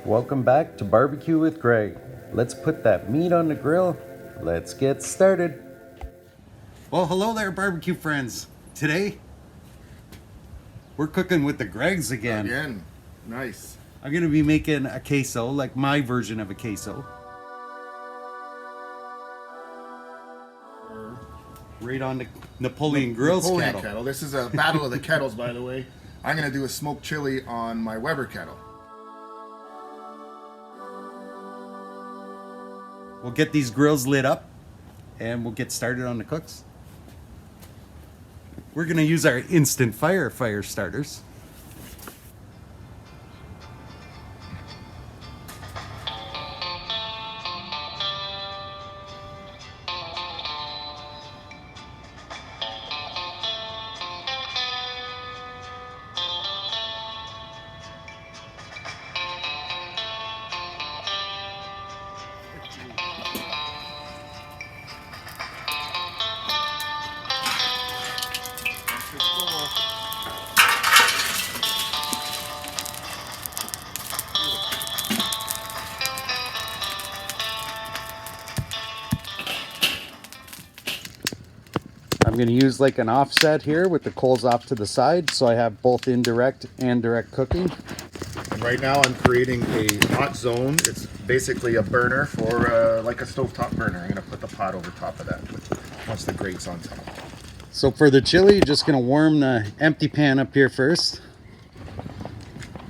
Welcome back to Barbecue with Greg. Let's put that meat on the grill. Let's get started. Well, hello there, barbecue friends. Today, we're cooking with the Gregs again. Nice. I'm going to be making a queso, like my version of a queso. Right on the Napoleon Grills kettle. This is a battle of the kettles, by the way. I'm going to do a smoked chili on my Weber kettle. We'll get these grills lit up and we'll get started on the cooks. We're going to use our instant fire starters. I'm going to use like an offset here with the coals off to the side, so I have both indirect and direct cooking. And right now I'm creating a hot zone. It's basically a burner for like a stovetop burner. I'm going to put the pot over top of that once the grate's on top. So for the chili, you're just going to warm the empty pan up here first.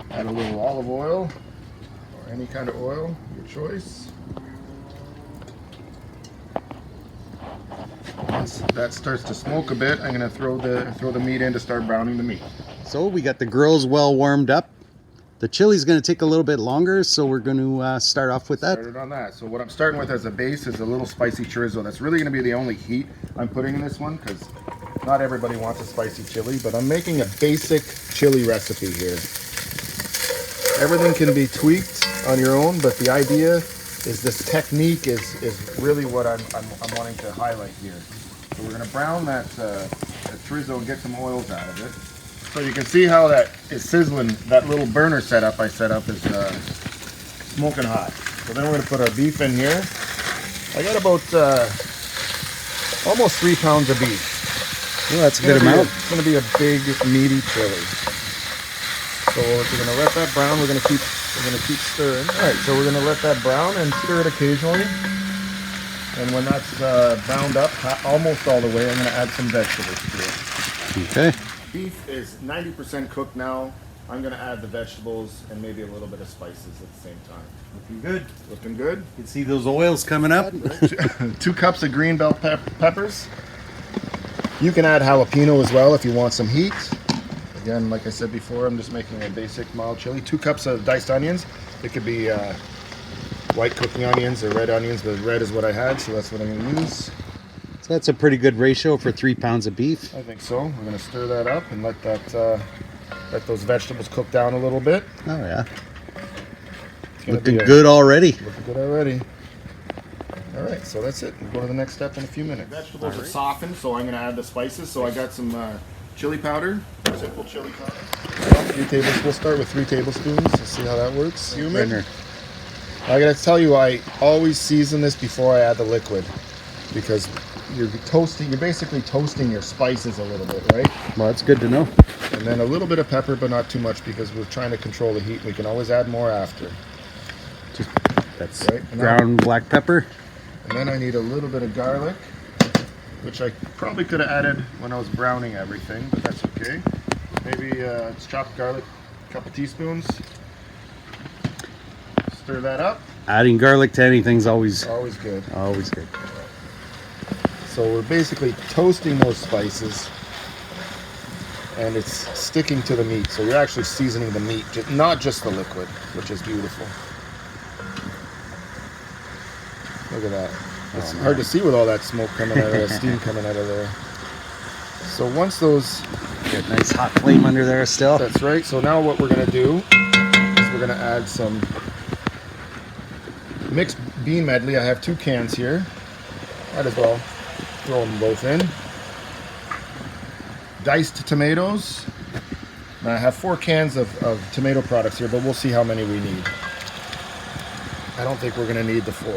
Add a little olive oil or any kind of oil, your choice. Once that starts to smoke a bit, I'm going to throw the meat in to start browning the meat. So we got the grills well warmed up. The chili's going to take a little bit longer, so we're going to start off with that. Started on that. So what I'm starting with as a base is a little spicy chorizo. That's really going to be the only heat I'm putting in this one because not everybody wants a spicy chili, but I'm making a basic chili recipe here. Everything can be tweaked on your own, but the idea is this technique is really what I'm wanting to highlight here. So we're going to brown that chorizo and get some oils out of it. So you can see how that is sizzling. That little burner setup I set up is smoking hot. So then we're going to put our beef in here. I got about almost 3 pounds of beef. Well, that's a good amount. It's going to be a big meaty chili. So we're going to let that brown. We're going to keep stirring. All right, so we're going to let that brown and stir it occasionally. And when that's browned up almost all the way, I'm going to add some vegetables to it. Okay. Beef is 90% cooked now. I'm going to add the vegetables and maybe a little bit of spices at the same time. Looking good. Looking good. You can see those oils coming up. 2 cups of green bell peppers. You can add jalapeno as well if you want some heat. Again, like I said before, I'm just making a basic mild chili. 2 cups of diced onions. It could be white cooking onions or red onions, but red is what I had, so that's what I'm going to use. So that's a pretty good ratio for 3 pounds of beef. I think so. We're going to stir that up and let those vegetables cook down a little bit. Oh yeah. Looking good already. Looking good already. All right, so that's it. We'll go to the next step in a few minutes. Vegetables are softened, so I'm going to add the spices. So I got some chili powder, simple chili powder. We'll start with 3 tablespoons. Let's see how that works. Cumin. I got to tell you, I always season this before I add the liquid because you're basically toasting your spices a little bit, right? Well, that's good to know. And then a little bit of pepper, but not too much because we're trying to control the heat. We can always add more after. That's right. Ground black pepper. And then I need a little bit of garlic, which I probably could have added when I was browning everything, but that's okay. Maybe it's chopped garlic, a couple teaspoons. Stir that up. Adding garlic to anything's always good. Always good. So we're basically toasting those spices and it's sticking to the meat. So you're actually seasoning the meat, not just the liquid, which is beautiful. Look at that. It's hard to see with all that smoke coming out of there, steam coming out of there. So once those... Get a nice hot flame under there still. That's right. So now what we're going to do is we're going to add some mixed bean medley. I have 2 cans here. Might as well throw them both in. Diced tomatoes. And I have 4 cans of tomato products here, but we'll see how many we need. I don't think we're going to need the 4.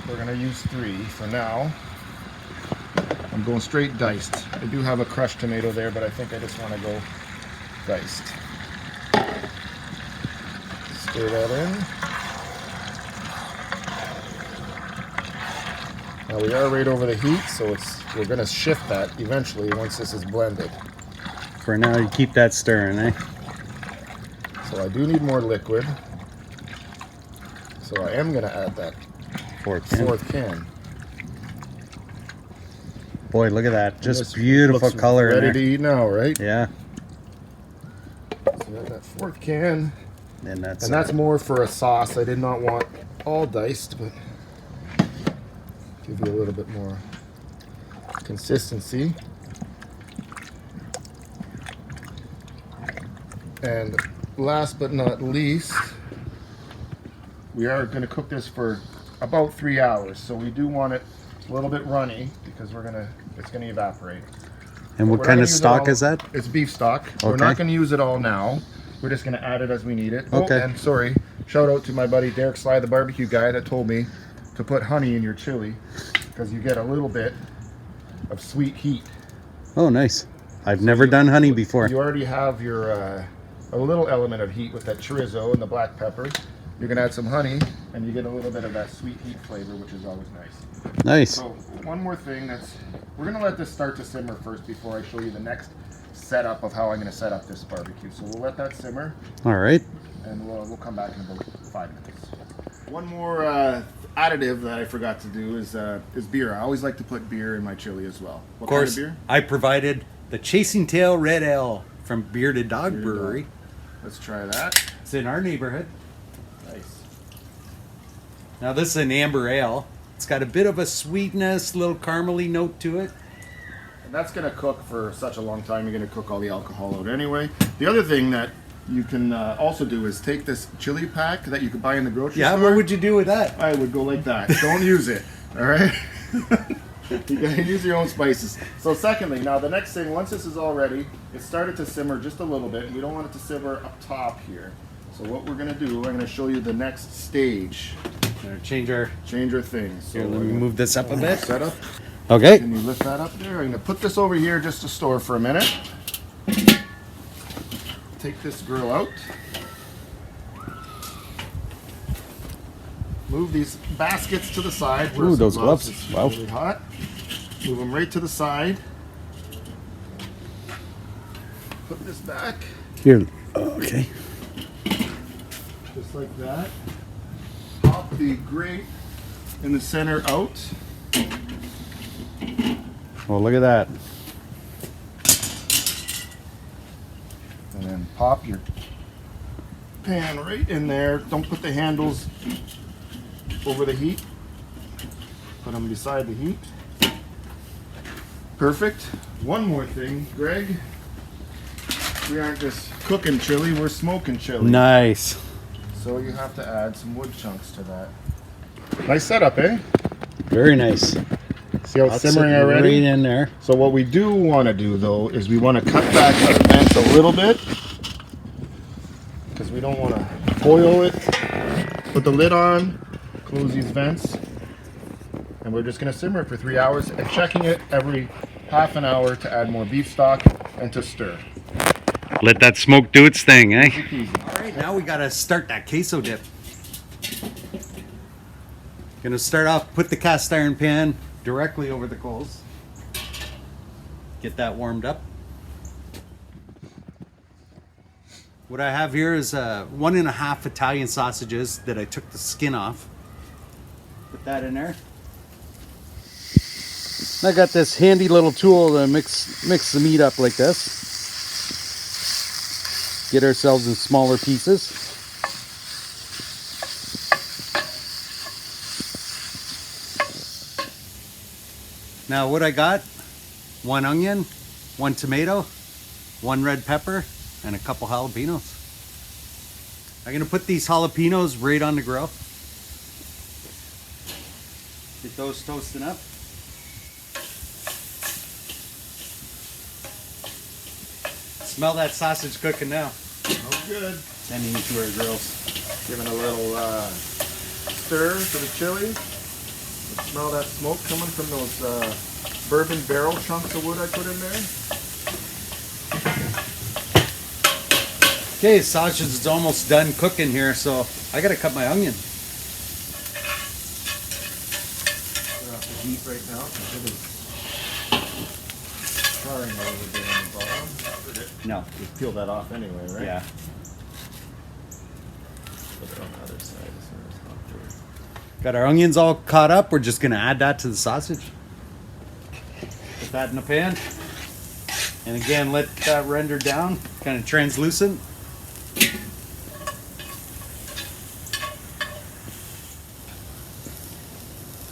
We're going to use 3 for now. I'm going straight diced. I do have a crushed tomato there, but I think I just want to go diced. Stir that in. Now we are right over the heat, so we're going to shift that eventually once this is blended. For now, you keep that stirring, eh? So I do need more liquid. So I am going to add that 4th can. Boy, look at that. Just beautiful color in ready there. to eat now, right? Yeah. So that 4th can. And that's more for a sauce. I did not want all diced, but give you a little bit more consistency. And last but not least, we are going to cook this for about 3 hours. So we do want it a little bit runny because it's going to evaporate. And what kind of stock is that? It's beef stock. Okay. We're not going to use it all now. We're just going to add it as we need it. Okay. Oh, and sorry, shout out to my buddy Derek Sly, the barbecue guy, that told me to put honey in your chili because you get a little bit of sweet heat. Oh, nice. I've never done honey before. You already have your a little element of heat with that chorizo and the black pepper. You can add some honey, and you get a little bit of that sweet heat flavor, which is always nice. Nice. So one more thing we're gonna let this start to simmer first before I show you the next setup of how I'm gonna set up this barbecue. So we'll let that simmer. All right. And we'll come back in about 5 minutes. One more additive that I forgot to do is beer. I always like to put beer in my chili as well. What Of course, kind of beer? I provided the Chasing Tail Red Ale from Bearded Dog Brewery. Let's try that. It's in our neighborhood. Nice. Now this is an amber ale. It's got a bit of a sweetness, little caramely note to it. And that's going to cook for such a long time. You're going to cook all the alcohol out anyway. The other thing that you can also do is take this chili pack that you could buy in the grocery store. Yeah, what would you do with that? I would go like that. Don't use it. All right? You gotta use your own spices. So secondly, now the next thing, once this is all ready, it started to simmer just a little bit. We don't want it to simmer up top here. So what we're gonna do, I'm gonna show you the next stage. Change our things. So here, let me move this up a bit. Set up. Okay. Can you lift that up there? I'm gonna put this over here just to store for a minute. Take this grill out. Move these baskets to the side. Ooh, those gloves. It's Wow. really hot. Move them right to the side. Put this back. Here. Okay. Just like that. Pop the grate in the center out. Well, look at that. And then pop your pan right in there. Don't put the handles over the heat. Put them beside the heat. Perfect. One more thing, Greg. We aren't just cooking chili, we're smoking chili. Nice. So you have to add some wood chunks to that. Nice setup, eh? Very nice. See how it's simmering already? Right in there. So what we do want to do though is we want to cut back our vents a little bit because we don't want to foil it. Put the lid on, close these vents, and we're just going to simmer it for 3 hours and checking it every half an hour to add more beef stock and to stir. Let that smoke do its thing, eh? Easy peasy. All right, now we gotta start that queso dip. Gonna start off, put the cast iron pan directly over the coals. Get that warmed up. What I have here is 1.5 Italian sausages that I took the skin off. Put that in there. I got this handy little tool to mix the meat up like this. Get ourselves in smaller pieces. Now what I got, 1 onion, 1 tomato, 1 red pepper, and a couple jalapenos. I'm gonna put these jalapenos right on the grill. Get those toasting up. Smell that sausage cooking now. good. Sending it to our grills. Giving a little stir to the chili. You smell that smoke coming from those bourbon barrel chunks of wood I put in there. Okay, sausage is almost done cooking here, so I gotta cut my onion. Turn off the heat right now because it is charring a little bit on the bottom. No. You peel that off anyway, right? Yeah. Put it on the other side as soon as it's not through. Got our onions all caught up. We're just gonna add that to the sausage. Put that in the pan. And again, let that render down, kind of translucent.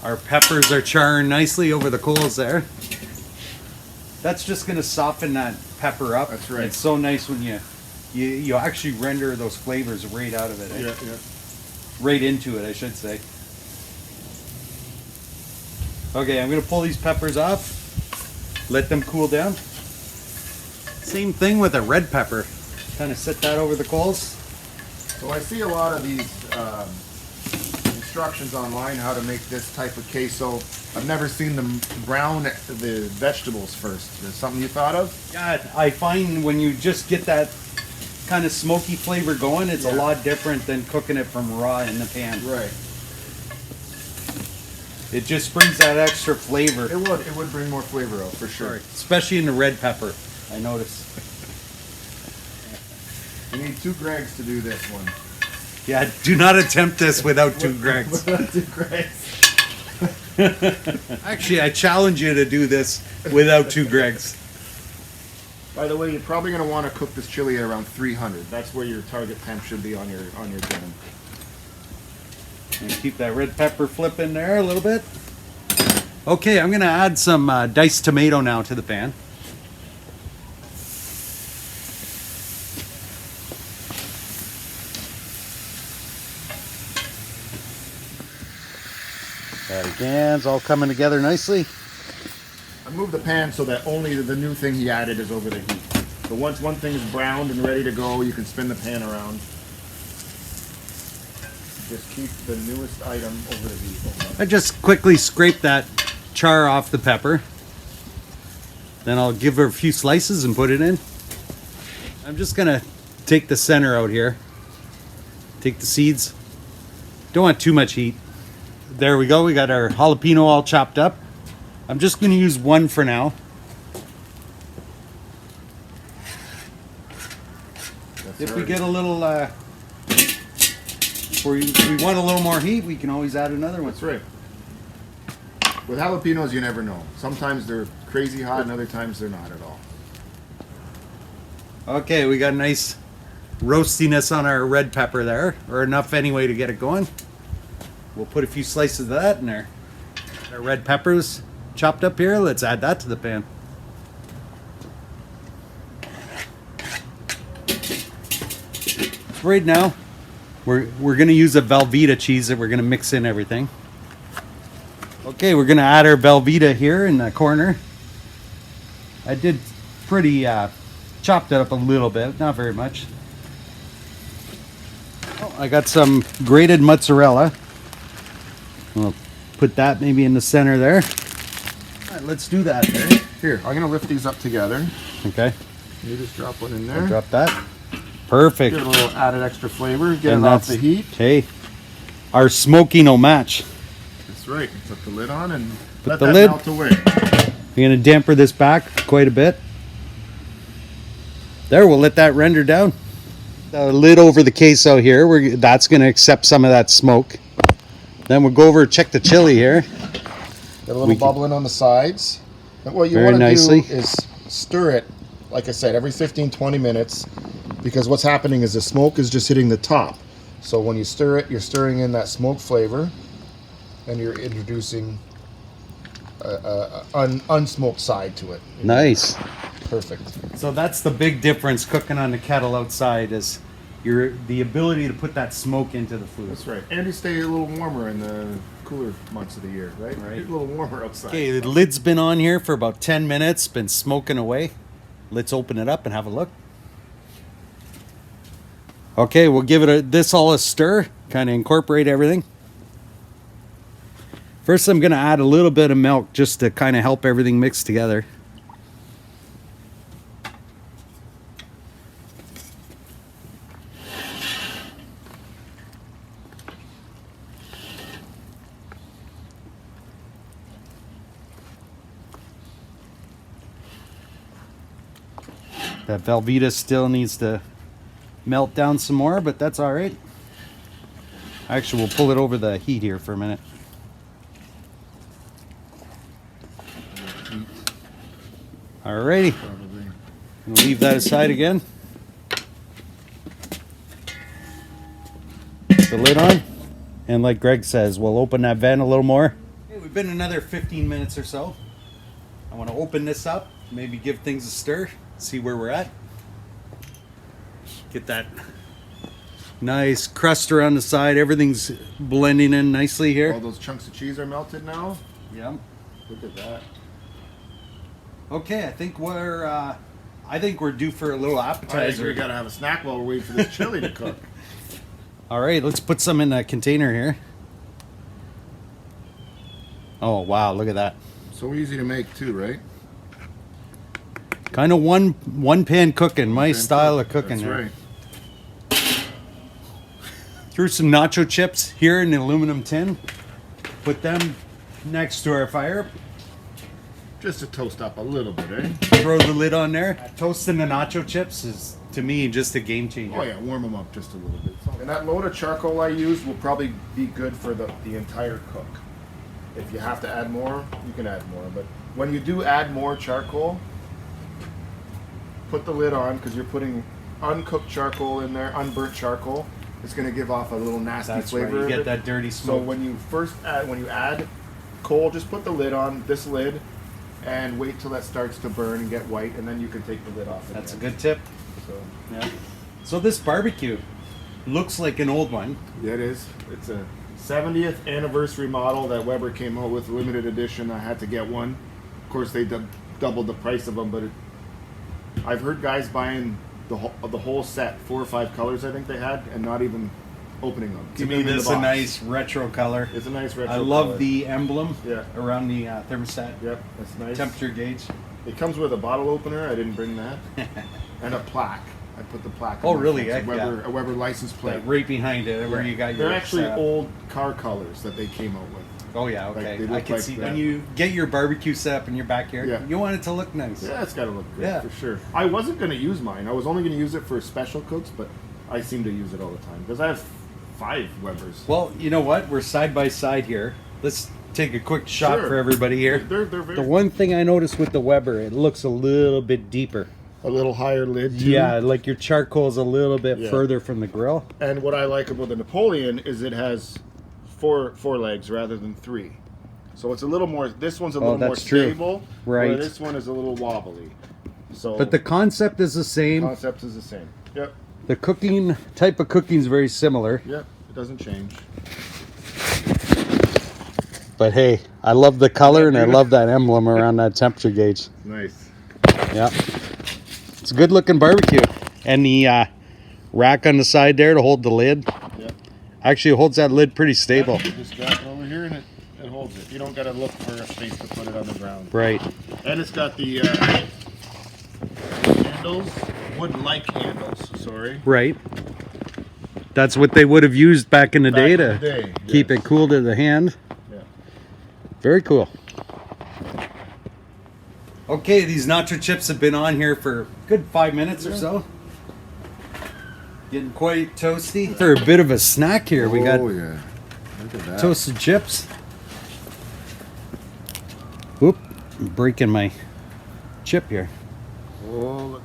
Our peppers are charring nicely over the coals there. That's just gonna soften that pepper up. That's right. It's so nice when you actually render those flavors right out of it. Eh? Yeah. Right into it, I should say. Okay, I'm gonna pull these peppers off. Let them cool down. Same thing with a red pepper. Kind of set that over the coals. So I see a lot of these instructions online how to make this type of queso. I've never seen them brown the vegetables first. Is something you thought of? Yeah, I find when you just get that kind of smoky flavor going, it's a lot different than cooking it from raw in the pan. Right. It just brings that extra flavor. It would bring more flavor out for sure. Especially in the red pepper, I noticed. You need 2 Gregs to do this one. Yeah, do not attempt this without 2 Gregs. Without 2 Gregs. Actually, I challenge you to do this without 2 Gregs. By the way, you're probably going to want to cook this chili at around 300. That's where your target temp should be on your pan. And keep that red pepper flipping there a little bit. Okay, I'm going to add some diced tomato now to the pan. That again, it's all coming together nicely. I moved the pan so that only the new thing he added is over the heat. So once one thing is browned and ready to go, you can spin the pan around. Just keep the newest item over the heat. I just quickly scrape that char off the pepper. Then I'll give her a few slices and put it in. I'm just gonna take the center out here. Take the seeds. Don't want too much heat. There we go, we got our jalapeno all chopped up. I'm just gonna use one for now. If we get a little, if we want a little more heat, we can always add another one. That's right. With jalapenos, you never know. Sometimes they're crazy hot and other times they're not at all. Okay, we got a nice roastiness on our red pepper there, or enough anyway to get it going. We'll put a few slices of that in there. Our red peppers chopped up here. Let's add that to the pan. Right now, we're gonna use a Velveeta cheese that we're gonna mix in everything. Okay, we're gonna add our Velveeta here in the corner. I did pretty chopped it up a little bit, not very much. Oh, I got some grated mozzarella. I'll put that maybe in the center there. All right, let's do that. Okay. Here, I'm going to lift these up together. Okay. You just drop one in there. I'll drop that. Perfect. Give it a little added extra flavor. Get it off the heat. Okay. Our smoky no match. That's right. Put the lid on and Put let the that lid. melt away. I'm going to damper this back quite a bit. There, we'll let that render down. The lid over the queso here, that's going to accept some of that smoke. Then we'll go over and check the chili here. Got a little bubbling on the sides. And what you Very want to nicely. do is stir it, like I said, every 15-20 minutes, because what's happening is the smoke is just hitting the top. So when you stir it, you're stirring in that smoke flavor, and you're introducing an unsmoked side to it. Nice. Perfect. So that's the big difference cooking on the kettle outside is the ability to put that smoke into the food. That's right. And you stay a little warmer in the cooler months of the year, right? Right. Get a little warmer outside. Okay, the lid's been on here for about 10 minutes, been smoking away. Let's open it up and have a look. Okay, we'll give it this all a stir, kind of incorporate everything. First, I'm going to add a little bit of milk just to kind of help everything mix together. That Velveeta still needs to melt down some more, but that's all right. Actually, we'll pull it over the heat here for a minute. Alrighty, we'll leave that aside again. Put the lid on, and like Greg says, we'll open that vent a little more. Okay, we've been another 15 minutes or so. I want to open this up, maybe give things a stir, see where we're at. Get that nice crust around the side. Everything's blending in nicely here. All those chunks of cheese are melted now. Yeah. Look at that. Okay, I think we're due for a little appetizer. We gotta have a snack while we're waiting for this chili to cook. All right, let's put some in that container here. Oh wow, look at that. So easy to make too, right? Kind of one pan cooking, my style of cooking. That's here. right. Threw some nacho chips here in the aluminum tin. Put them next to our fire. Just to toast up a little bit, eh? Throw the lid on there. Toasting the nacho chips is, to me, just a game changer. Oh yeah, warm them up just a little bit. And that load of charcoal I use will probably be good for the entire cook. If you have to add more, you can add more. But when you do add more charcoal, put the lid on because you're putting uncooked charcoal in there, unburnt charcoal. It's going to give off a little nasty That's flavor. right. You get that dirty smoke. So when you add coal, just put the lid on, this lid, and wait till that starts to burn and get white, and then you can take the lid off. That's a good tip. So, yeah. So this barbecue looks like an old one. yeah, it is. It's a 70th anniversary model that Weber came out with, limited edition. I had to get one. Of course, they doubled the price of them, but I've heard guys buying the whole set, 4 or 5 colors I think they had, and not even opening them. To me, this is a nice retro color. It's a nice retro I love color. the emblem Yeah. around the thermostat. Yep, that's nice. Temperature gauge. It comes with a bottle opener. I didn't bring that. And a plaque. I put the plaque. Oh, on really? It's Yeah. A Weber license plate. Like right behind it, where you got your. They're actually setup. old car colors that they came out with. Oh yeah, Like, okay. they I look can like see that. when you get your barbecue set up in your backyard. Yeah. You want it to look nice. Yeah, it's got to look good Yeah. for sure. I wasn't going to use mine. I was only going to use it for special cooks, but I seem to use it all the time because I have 5 Webers. Well, you know what? We're side by side here. Let's take a quick shot Sure. for everybody here. They're very The one thing I noticed with the Weber, it looks a little bit deeper. a little higher lid too. Yeah, like your charcoal's a little bit Yeah. further from the grill. And what I like about the Napoleon is it has four legs rather than 3. So it's a little more. This one's a little more that's true. stable. Right. Where this one is a little wobbly. So But the concept is the same. concept is the same. Yep. The cooking type of cooking is very similar. Yep. It doesn't change. But hey, I love the color and I love that emblem around that temperature gauge. Nice. Yeah. It's a good looking barbecue. And the rack on the side there to hold the lid. Yep. Actually holds that lid pretty stable. You just drop it over here and it holds it. You don't got to look for a space to put it on the ground. Right. And it's got the handles, wood-like handles. Sorry. Right. That's what they would have used back in the day Back in to the day, keep yes. it cool to the hand. Yeah. Very cool. Okay, these nacho chips have been on here for a good 5 minutes or so. Getting quite toasty. For a bit of a snack here, we got yeah. Look at that. toasted chips. Whoop, I'm breaking my chip here. Oh, look.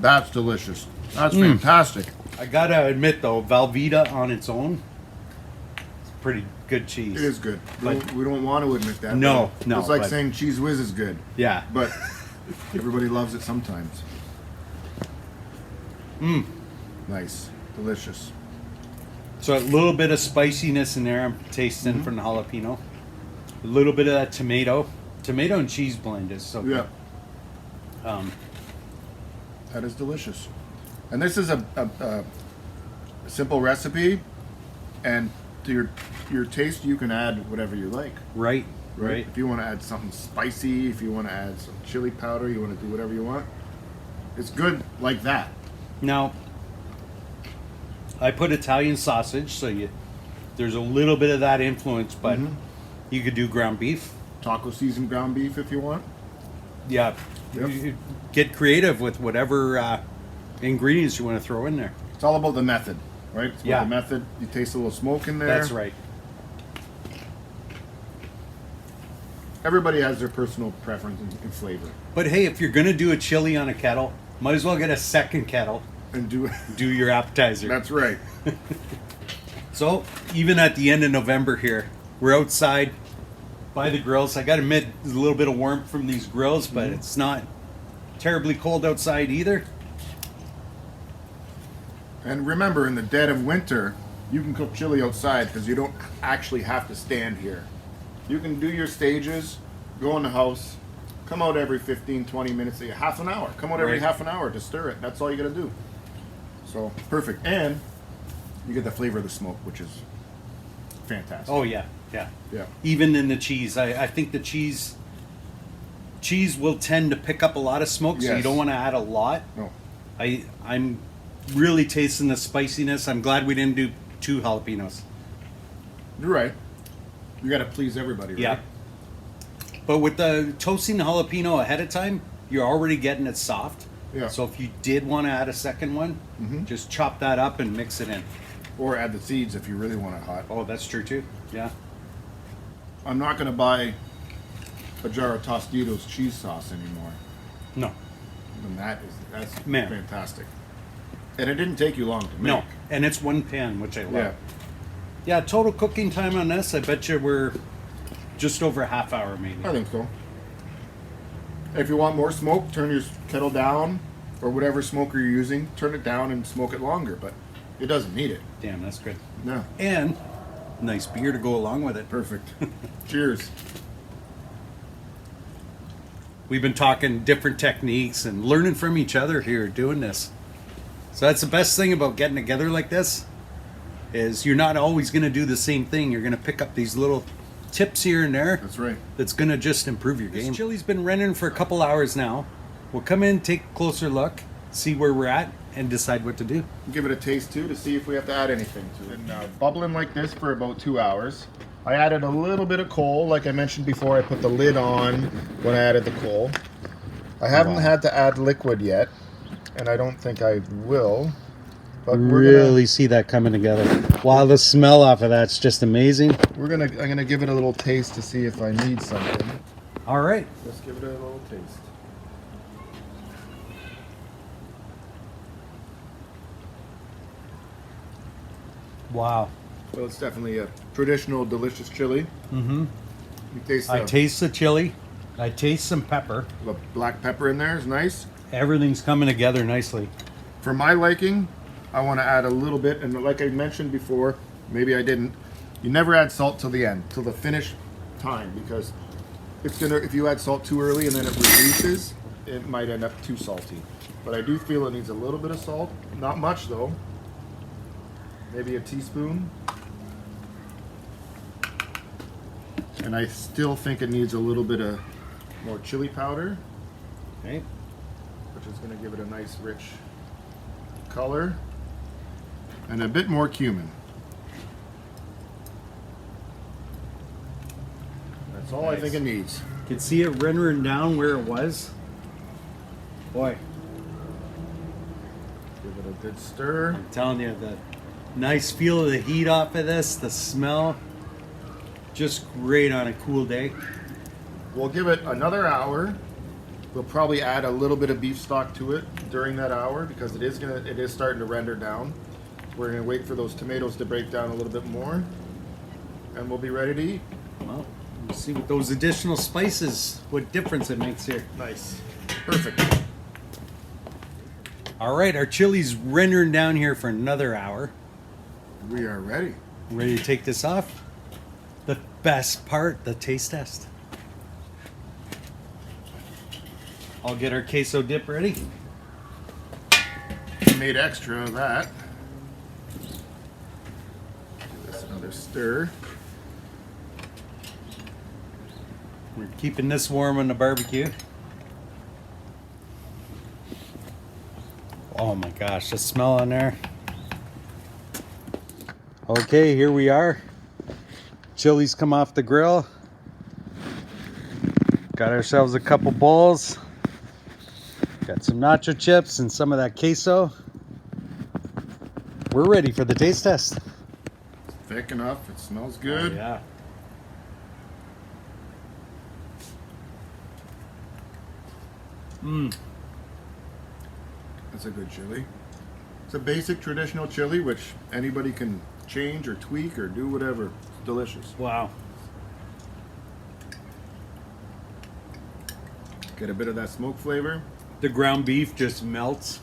That's delicious. That's fantastic. I gotta admit though, Velveeta on its own, it's pretty good cheese. It is good. But- We don't want to admit that. No, but no, It's like but- saying Cheese Whiz is good, Yeah. but everybody loves it sometimes. Nice. Delicious. So a little bit of spiciness in there I'm tasting from the jalapeno. A little bit of that tomato. Tomato and cheese blend is so good. Yeah. That is delicious. And this is a simple recipe, and to your taste, you can add whatever you like. Right. Right. If you want to add something spicy, if you want to add some chili powder, you want to do whatever you want. It's good like that. Now, I put Italian sausage, so there's a little bit of that influence, but you could do ground beef. Taco seasoned ground beef if you want. Yeah. Yep. You get creative with whatever ingredients you want to throw in there. It's all about the method, right? It's about Yeah. the method. You taste a little smoke in there. That's right. Everybody has their personal preference in flavor. But hey, if you're going to do a chili on a kettle, might as well get a second kettle. And do Do your appetizer. That's right. So, even at the end of November here, we're outside by the grills. I got to admit, there's a little bit of warmth from these grills, but it's not terribly cold outside either. And remember, in the dead of winter, you can cook chili outside because you don't actually have to stand here. You can do your stages, go in the house, come out every 15, 20 minutes, half an hour. Come out every Right. half an hour to stir it. That's all you got to do. So, perfect. And you get the flavor of the smoke, which is fantastic. Oh, yeah. Yeah. Yeah. Even in the cheese. I think the cheese will tend to pick up a lot of smoke, so you Yes. don't want to add a lot. No. I'm really tasting the spiciness. I'm glad we didn't do 2 jalapenos. You're right. You got to please everybody, right? Yeah. But with the toasting the jalapeno ahead of time, you're already getting it soft. Yeah. So if you did want to add a second one, just chop that up and mix it in. Or add the seeds if you really want it hot. Oh, that's true too. Yeah. I'm not going to buy a jar of Tostitos cheese sauce anymore. No. And that's Man. fantastic. And it didn't take you long to make. No. And it's one pan, which I love. Yeah. Yeah, total cooking time on this, I bet you we're just over a half hour maybe. I think so. If you want more smoke, turn your kettle down, or whatever smoker you're using, turn it down and smoke it longer, but it doesn't need it. Damn, that's good. No. And nice beer to go along with it. Perfect. Cheers. We've been talking different techniques and learning from each other here doing this. So that's the best thing about getting together like this is you're not always going to do the same thing. You're going to pick up these little tips here and there. That's right. That's going to just improve your game. This chili's been running for a couple hours now. We'll come in, take a closer look, see where we're at, and decide what to do. Give it a taste too to see if we have to add anything to it. And bubbling like this for about 2 hours. I added a little bit of coal, like I mentioned before. I put the lid on when I added the coal. I haven't had to add liquid yet, and I don't think I will. But Really see that coming together. Wow, the smell off of that's just amazing. I'm gonna give it a little taste to see if I need something. All right. Let's give it a little taste. Wow. Well, it's definitely a traditional, delicious chili. Mm-hmm. You taste I taste the chili. I taste some pepper. the black pepper in there is nice. Everything's coming together nicely. For my liking, I want to add a little bit, and like I mentioned before, maybe I didn't. You never add salt till the end, till the finish time, because if you add salt too early and then it reduces, it might end up too salty. But I do feel it needs a little bit of salt, not much though. Maybe a teaspoon. And I still think it needs a little bit of more chili powder, Okay. which is going to give it a nice rich color, and a bit more cumin. That's all I Nice. think it needs. You can see it rendering down where it was. Boy, Give it a good stir. I'm telling you, the nice feel of the heat off of this, the smell, just great on a cool day. We'll give it another hour. We'll probably add a little bit of beef stock to it during that hour because it is starting to render down. We're gonna wait for those tomatoes to break down a little bit more, and we'll be ready to eat. Well, we'll see with those additional spices, what difference it makes here. Nice, perfect. All right, our chili's rendering down here for another hour. We are ready. Ready to take this off? The best part, the taste test. I'll get our queso dip ready. made extra of that. Give this another stir. We're keeping this warm on the barbecue. Oh my gosh, the smell on there. Okay, here we are. Chili's come off the grill. Got ourselves a couple bowls. Got some nacho chips and some of that queso. We're ready for the taste test. It's thick enough. It smells good. Oh, yeah. Mmm. That's a good chili. It's a basic traditional chili, which anybody can change or tweak or do whatever. It's delicious. Wow. Get a bit of that smoke flavor. The ground beef just melts.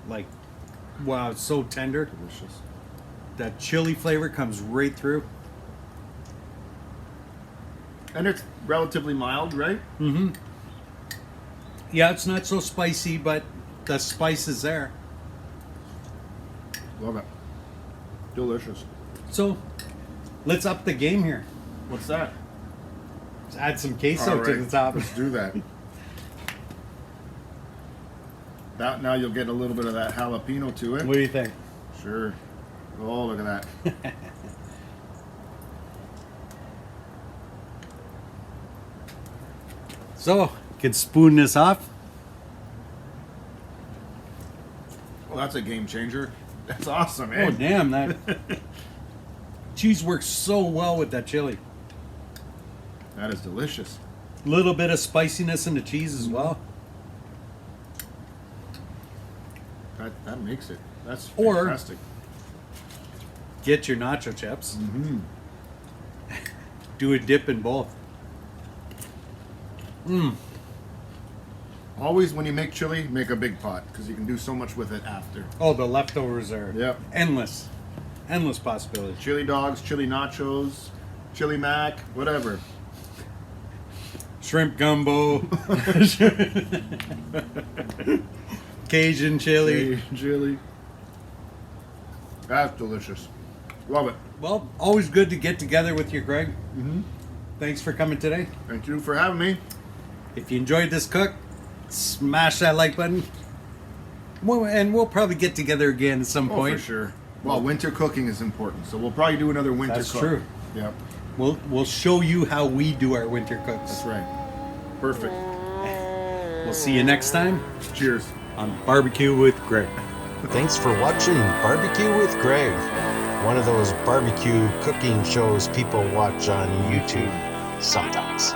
Like, wow, it's so tender. Delicious. That chili flavor comes right through. And it's relatively mild, right? Mm-hmm. Yeah, it's not so spicy, but the spice is there. Love it. Delicious. So, let's up the game here. What's that? Let's add some queso All right, to the top. let's do that. That now you'll get a little bit of that jalapeno to it. What do you think? Sure. Oh, look at that. So, can spoon this off. Well, that's a game changer. That's awesome, Oh, man. damn, that cheese works so well with that chili. That is delicious. Little bit of spiciness in the cheese as well. That makes it. That's Or- fantastic. Get your nacho chips. Mm-hmm. Do a dip in both. Mmm. Always when you make chili, make a big pot because you can do so much with it after. Oh, the leftovers are Yep. endless. Endless possibilities. Chili dogs, chili nachos, chili mac, whatever. Shrimp gumbo. Cajun chili. Chili. That's delicious. Love it. Well, always good to get together with you, Greg. Mm-hmm. Thanks for coming today. Thank you for having me. If you enjoyed this cook, smash that like button. And we'll probably get together again at some Oh, point. for sure. Well, winter cooking is important, so we'll probably do another winter That's cook. true. Yep, We'll show you how we do our winter cooks. that's right. Perfect. We'll see you next time Cheers. on Barbecue with Greg. Thanks for watching Barbecue with Greg, one of those barbecue cooking shows people watch on YouTube sometimes.